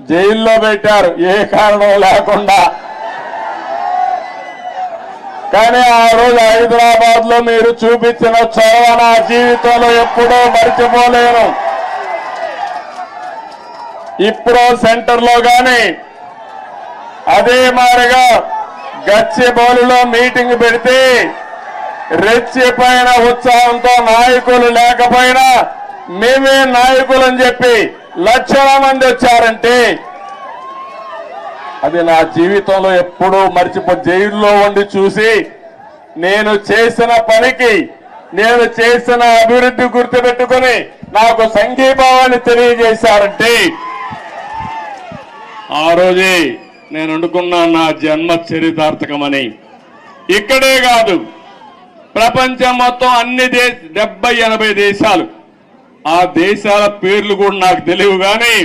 జైల్లో పెట్టారు ఏ కారణం లేకుండా. కానీ ఆ రోజు హైదరాబాద్ లో మీరు చూపించిన చొరవ నా జీవితంలో ఎప్పుడూ మర్చిపోలేను. ఇప్పుడు సెంటర్ లో గాని అదే మారిగా గచ్చిబౌలిలో మీటింగ్ పెడితే రెచ్చిపోయిన ఉత్సాహంతో నాయకులు లేకపోయినా మేమే నాయకులని చెప్పి లక్షల మంది వచ్చారంటే అది నా జీవితంలో ఎప్పుడూ జైల్లో ఉండి చూసి నేను చేసిన పనికి నేను చేసిన అభివృద్ధి గుర్తుపెట్టుకుని నాకు సంఘీభావాన్ని తెలియజేశారంటే ఆ రోజే నేను అనుకున్నా నా జన్మ చరితార్థకమని. ఇక్కడే కాదు ప్రపంచం మొత్తం అన్ని 70-80 దేశాలు, ఆ దేశాల పేర్లు కూడా నాకు తెలియవు కానీ